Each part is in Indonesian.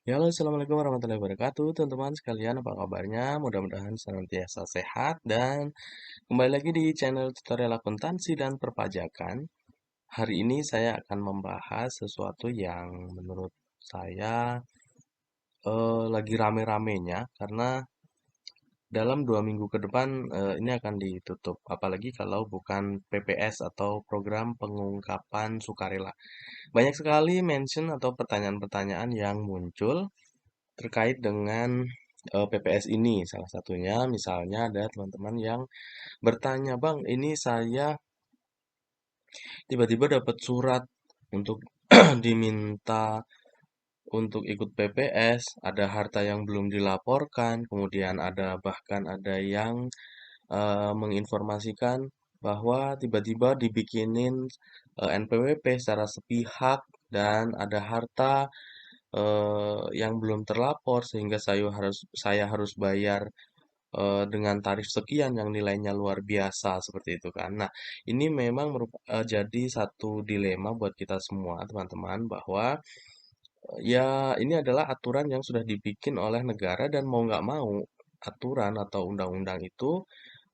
Ya, halo, assalamualaikum warahmatullahi wabarakatuh, teman-teman sekalian, apa kabarnya? Mudah-mudahan senantiasa sehat dan kembali lagi di channel tutorial akuntansi dan perpajakan. Hari ini saya akan membahas sesuatu yang menurut saya lagi rame-ramenya karena dalam 2 minggu ke depan ini akan ditutup, apalagi kalau bukan PPS atau program pengungkapan sukarela. Banyak sekali mention atau pertanyaan-pertanyaan yang muncul terkait dengan PPS ini. Salah satunya misalnya ada teman-teman yang bertanya, "Bang, ini saya tiba-tiba dapat surat untuk diminta untuk ikut PPS, ada harta yang belum dilaporkan, kemudian bahkan ada yang menginformasikan bahwa tiba-tiba dibikinin NPWP secara sepihak dan ada harta yang belum terlapor sehingga saya harus bayar dengan tarif sekian yang nilainya luar biasa seperti itu kan. Nah, ini memang jadi satu dilema buat kita semua, teman-teman, bahwa ya ini adalah aturan yang sudah dibikin oleh negara dan mau nggak mau aturan atau undang-undang itu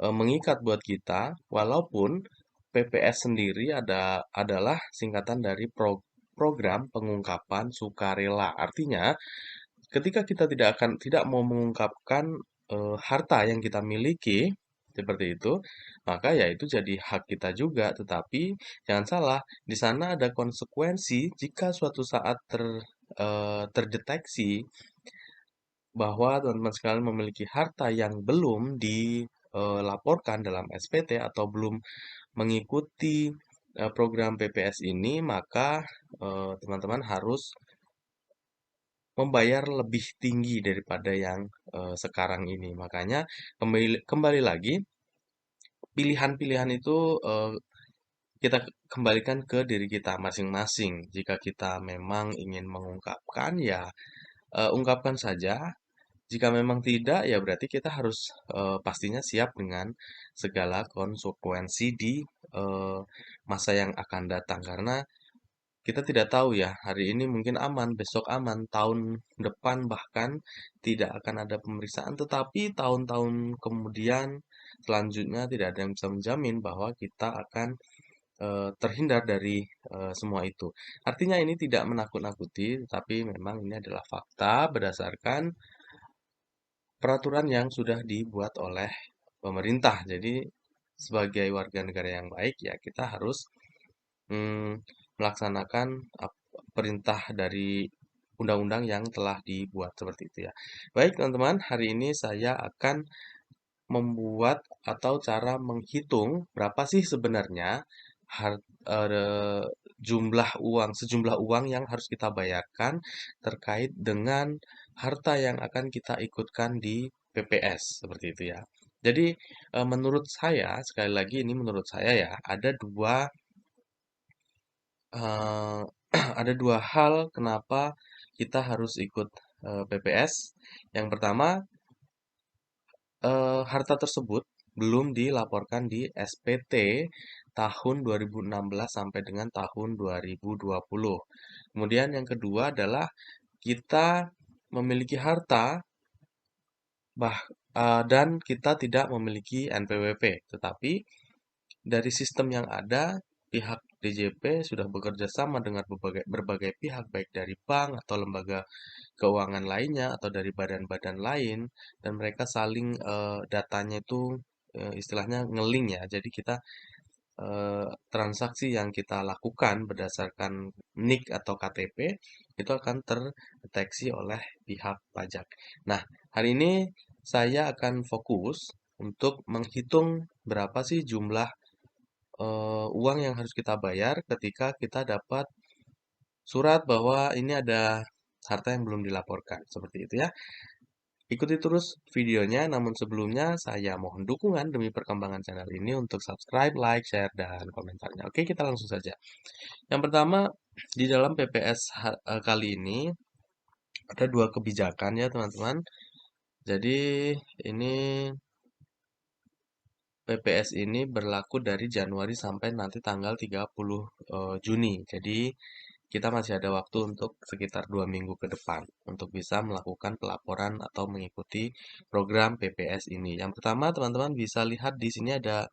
mengikat buat kita, walaupun PPS sendiri adalah singkatan dari program pengungkapan sukarela. Artinya, ketika kita tidak mau mengungkapkan harta yang kita miliki seperti itu, maka ya itu jadi hak kita juga. Tetapi jangan salah, di sana ada konsekuensi jika suatu saat terdeteksi bahwa teman-teman sekalian memiliki harta yang belum dilaporkan dalam SPT atau belum mengikuti program PPS ini, maka teman-teman harus membayar lebih tinggi daripada yang sekarang ini. Makanya kembali kembali lagi, pilihan-pilihan itu kita kembalikan ke diri kita masing-masing. Jika kita memang ingin mengungkapkan, ya ungkapkan saja. Jika memang tidak, ya berarti kita harus pastinya siap dengan segala konsekuensi di eh, masa yang akan datang. Karena kita tidak tahu ya, hari ini mungkin aman, besok aman, tahun depan bahkan tidak akan ada pemeriksaan, tetapi tahun-tahun kemudian selanjutnya tidak ada yang bisa menjamin bahwa kita akan terhindar dari semua itu. Artinya ini tidak menakut-nakuti, tetapi memang ini adalah fakta berdasarkan peraturan yang sudah dibuat oleh pemerintah. Jadi sebagai warga negara yang baik ya kita harus melaksanakan perintah dari undang-undang yang telah dibuat seperti itu ya. Baik teman-teman, hari ini saya akan membuat atau cara menghitung berapa sih sebenarnya sejumlah uang yang harus kita bayarkan terkait dengan harta yang akan kita ikutkan di PPS seperti itu ya. Jadi menurut saya, sekali lagi ini menurut saya ya, eh, ada dua hal kenapa kita harus ikut PPS. Yang pertama, harta tersebut belum dilaporkan di SPT tahun 2016 sampai dengan tahun 2020. Kemudian yang kedua adalah kita memiliki harta dan kita tidak memiliki NPWP, tetapi dari sistem yang ada, pihak DJP sudah bekerja sama dengan berbagai pihak, baik dari bank atau lembaga keuangan lainnya atau dari badan-badan lain, dan mereka saling datanya itu istilahnya ngeling ya. Jadi kita transaksi yang kita lakukan berdasarkan NIK atau KTP itu akan terdeteksi oleh pihak pajak. Nah, hari ini saya akan fokus untuk menghitung berapa sih jumlah uang yang harus kita bayar ketika kita dapat surat bahwa ini ada harta yang belum dilaporkan. Seperti itu ya. Ikuti terus videonya, namun sebelumnya saya mohon dukungan demi perkembangan channel ini untuk subscribe, like, share, dan komentarnya. Oke, kita langsung saja. Yang pertama, di dalam PPS kali ini ada dua kebijakan ya teman-teman. Jadi ini PPS ini berlaku dari Januari sampai nanti tanggal 30 Juni. Jadi kita masih ada waktu untuk sekitar 2 minggu ke depan untuk bisa melakukan pelaporan atau mengikuti program PPS ini. Yang pertama, teman-teman bisa lihat di sini ada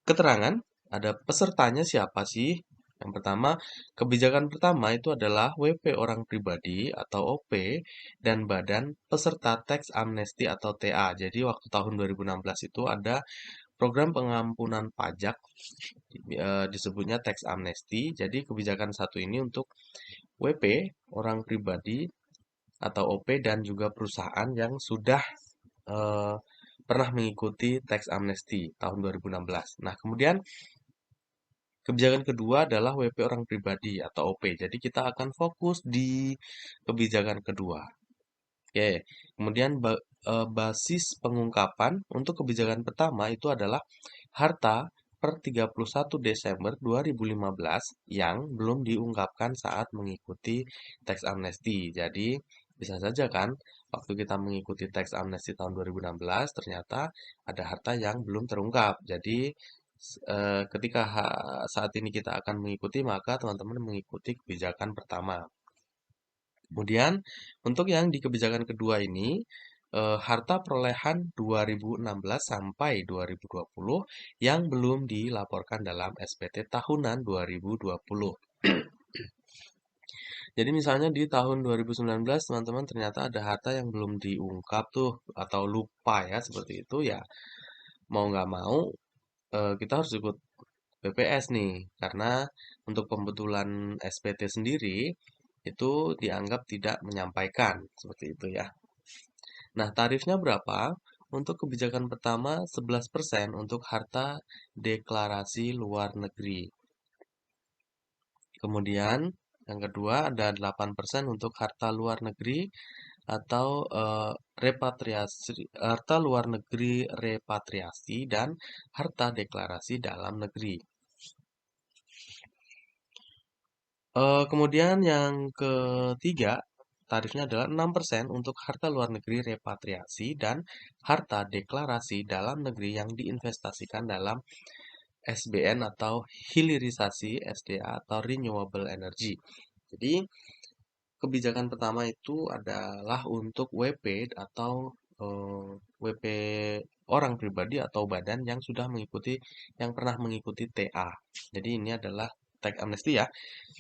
keterangan, ada pesertanya siapa sih. Yang pertama, kebijakan pertama itu adalah WP orang pribadi atau OP dan Badan Peserta Teks Amnesti atau TA. Jadi waktu tahun 2016 itu ada program pengampunan pajak, disebutnya teks amnesti. Jadi kebijakan satu ini untuk WP orang pribadi atau OP dan juga perusahaan yang sudah eh, pernah mengikuti teks amnesti tahun 2016. Nah, kemudian kebijakan kedua adalah WP orang pribadi atau OP. Jadi kita akan fokus di kebijakan kedua. Oke, kemudian basis pengungkapan untuk kebijakan pertama itu adalah harta per 31 Desember 2015 yang belum diungkapkan saat mengikuti teks amnesti. Jadi bisa saja kan waktu kita mengikuti teks amnesti tahun 2016 ternyata ada harta yang belum terungkap. Jadi ketika saat ini kita akan mengikuti maka teman-teman mengikuti kebijakan pertama. Kemudian untuk yang di kebijakan kedua ini, harta perolehan 2016 sampai 2020 yang belum dilaporkan dalam SPT tahunan 2020. Jadi misalnya di tahun 2019 teman-teman ternyata ada harta yang belum diungkap tuh atau lupa ya seperti itu ya mau nggak mau kita harus ikut BPS nih karena untuk pembetulan SPT sendiri itu dianggap tidak menyampaikan seperti itu ya. Nah, tarifnya berapa? Untuk kebijakan pertama 11% untuk harta deklarasi luar negeri. Kemudian yang kedua ada 8% untuk harta luar negeri atau repatriasi harta luar negeri repatriasi dan harta deklarasi dalam negeri. Kemudian yang ketiga, tarifnya adalah 6% untuk harta luar negeri repatriasi dan harta deklarasi dalam negeri yang diinvestasikan dalam SBN atau hilirisasi SDA atau renewable energy. Jadi, kebijakan pertama itu adalah untuk WP atau WP orang pribadi atau badan yang sudah mengikuti, yang pernah mengikuti TA. Jadi ini adalah teks amnesti ya.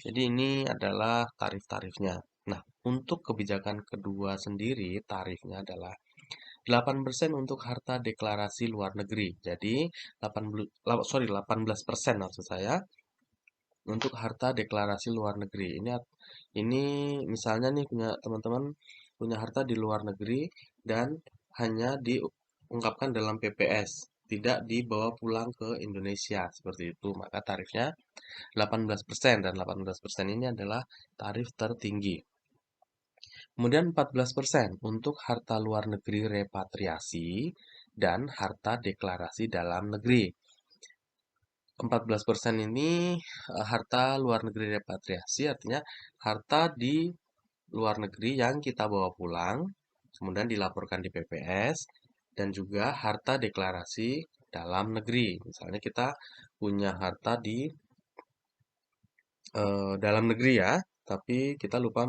Jadi ini adalah tarif-tarifnya. Nah, untuk kebijakan kedua sendiri tarifnya adalah 8% untuk harta deklarasi luar negeri. Jadi 18% maksud saya untuk harta deklarasi luar negeri. Ini misalnya nih punya teman-teman punya harta di luar negeri dan hanya diungkapkan dalam PPS, tidak dibawa pulang ke Indonesia seperti itu. Maka tarifnya 18% dan 18% ini adalah tarif tertinggi. Kemudian 14% untuk harta luar negeri repatriasi dan harta deklarasi dalam negeri. 14% ini harta luar negeri repatriasi artinya harta di luar negeri yang kita bawa pulang, kemudian dilaporkan di PPS, dan juga harta deklarasi dalam negeri. Misalnya kita punya harta di dalam negeri ya, tapi kita lupa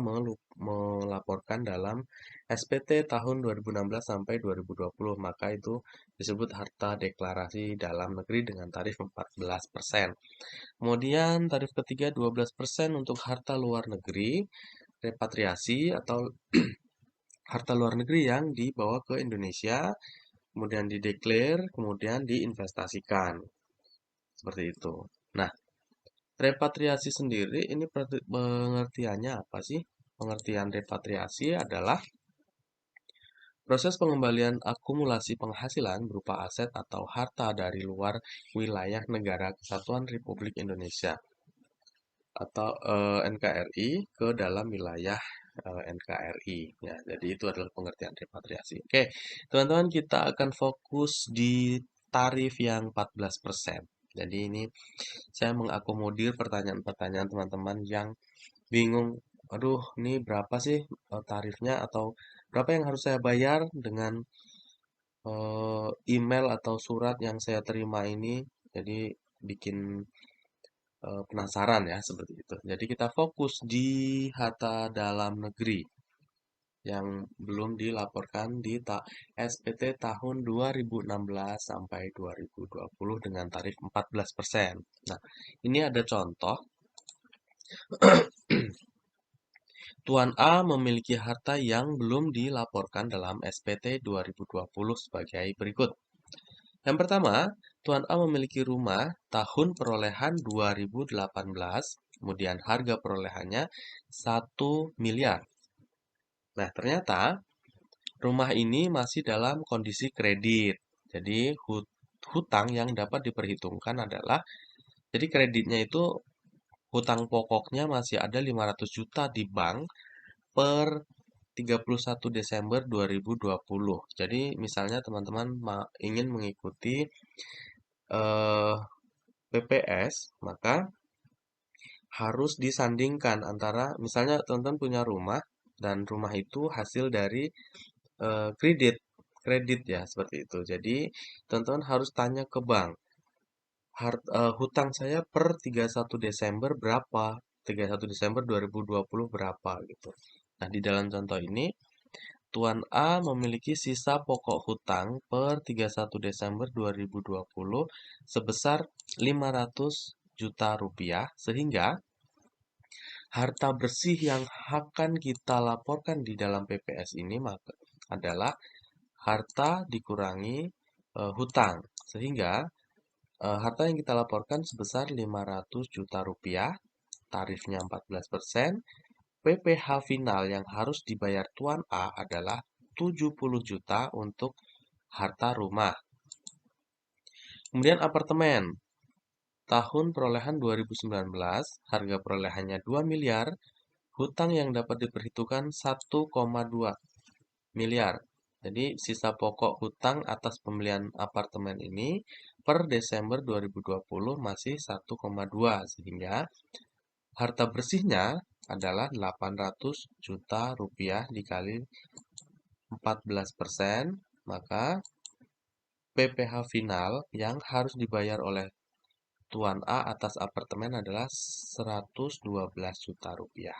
melaporkan dalam SPT tahun 2016 sampai 2020, maka itu disebut harta deklarasi dalam negeri dengan tarif 14%. Kemudian tarif ketiga 12% untuk harta luar negeri, repatriasi atau harta luar negeri yang dibawa ke Indonesia, kemudian dideklar, kemudian diinvestasikan. Seperti itu. Nah, repatriasi sendiri ini pengertiannya apa sih? Pengertian repatriasi adalah proses pengembalian akumulasi penghasilan berupa aset atau harta dari luar wilayah negara kesatuan Republik Indonesia atau NKRI ke dalam wilayah NKRI. Ya, jadi itu adalah pengertian repatriasi. Oke, teman-teman kita akan fokus di tarif yang 14%. Jadi ini saya mengakomodir pertanyaan-pertanyaan teman-teman yang bingung. Aduh, ini berapa sih tarifnya atau berapa yang harus saya bayar dengan email atau surat yang saya terima ini. Jadi bikin penasaran ya seperti itu. Jadi kita fokus di harta dalam negeri yang belum dilaporkan di SPT tahun 2016 sampai 2020 dengan tarif 14%. Nah, ini ada contoh. Tuan A memiliki harta yang belum dilaporkan dalam SPT 2020 sebagai berikut. Yang pertama, Tuan A memiliki rumah tahun perolehan 2018, kemudian harga perolehannya 1 miliar. Nah, ternyata rumah ini masih dalam kondisi kredit. Jadi, hutang yang dapat diperhitungkan adalah, jadi kreditnya itu hutang pokoknya masih ada 500 juta di bank per 31 Desember 2020. Jadi, misalnya teman-teman ingin mengikuti eh, PPS, maka harus disandingkan antara, misalnya teman-teman punya rumah, dan rumah itu hasil dari kredit ya, seperti itu. Jadi, teman-teman harus tanya ke bank, hutang saya per 31 Desember berapa? 31 Desember 2020 berapa gitu. Nah, di dalam contoh ini, Tuan A memiliki sisa pokok hutang per 31 Desember 2020 sebesar 500 juta rupiah, sehingga harta bersih yang akan kita laporkan di dalam PPS ini maka adalah harta dikurangi hutang. Sehingga harta yang kita laporkan sebesar 500 juta rupiah, tarifnya 14%. PPh final yang harus dibayar Tuan A adalah 70 juta untuk harta rumah. Kemudian apartemen. Tahun perolehan 2019, harga perolehannya 2 miliar, hutang yang dapat diperhitungkan 1,2 miliar. Jadi sisa pokok hutang atas pembelian apartemen ini per Desember 2020 masih 1,2, sehingga harta bersihnya adalah 800 juta rupiah dikali 14%, maka PPh final yang harus dibayar oleh Tuan A atas apartemen adalah 112 juta rupiah.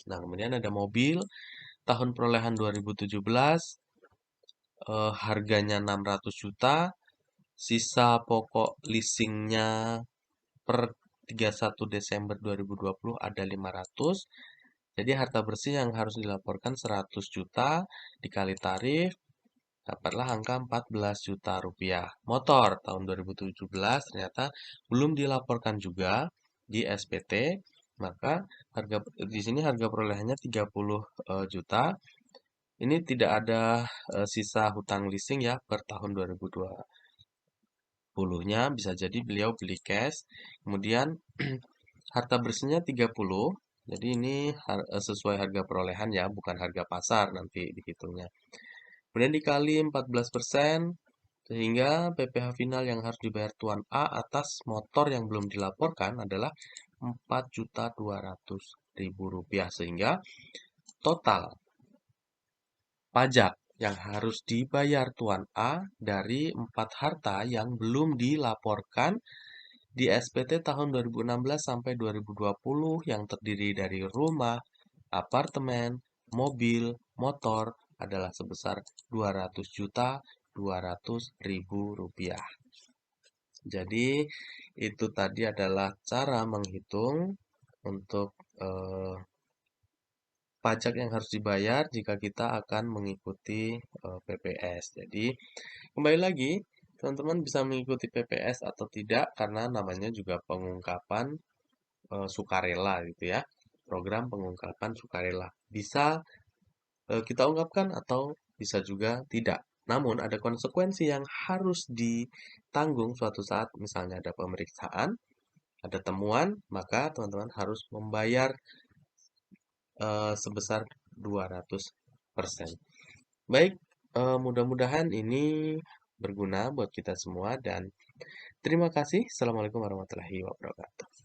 Nah, kemudian ada mobil tahun perolehan 2017, harganya 600 juta, sisa pokok leasingnya per 31 Desember 2020 ada 500. Jadi harta bersih yang harus dilaporkan 100 juta dikali tarif, dapatlah angka 14 juta rupiah. Motor tahun 2017 ternyata belum dilaporkan juga di SPT, maka harga di sini harga perolehannya 30 juta. Ini tidak ada sisa hutang leasing ya per tahun 2020-nya, bisa jadi beliau beli cash. Kemudian harta bersihnya 30. Jadi ini sesuai harga perolehan ya, bukan harga pasar nanti dihitungnya. Kemudian dikali 14%, sehingga PPh final yang harus dibayar Tuan A atas motor yang belum dilaporkan adalah 4.200.000 rupiah. Sehingga total pajak yang harus dibayar Tuan A dari 4 harta yang belum dilaporkan di SPT tahun 2016 sampai 2020 yang terdiri dari rumah, apartemen, mobil, motor adalah sebesar 200 juta 200.000 rupiah. Jadi itu tadi adalah cara menghitung untuk pajak yang harus dibayar jika kita akan mengikuti PPS. Jadi kembali lagi, teman-teman bisa mengikuti PPS atau tidak karena namanya juga pengungkapan sukarela gitu ya. Program pengungkapan sukarela. Bisa kita ungkapkan atau bisa juga tidak. Namun ada konsekuensi yang harus ditanggung suatu saat, misalnya ada pemeriksaan, ada temuan, maka teman-teman harus membayar sebesar 200%. Baik, mudah-mudahan ini berguna buat kita semua dan terima kasih. Assalamualaikum warahmatullahi wabarakatuh.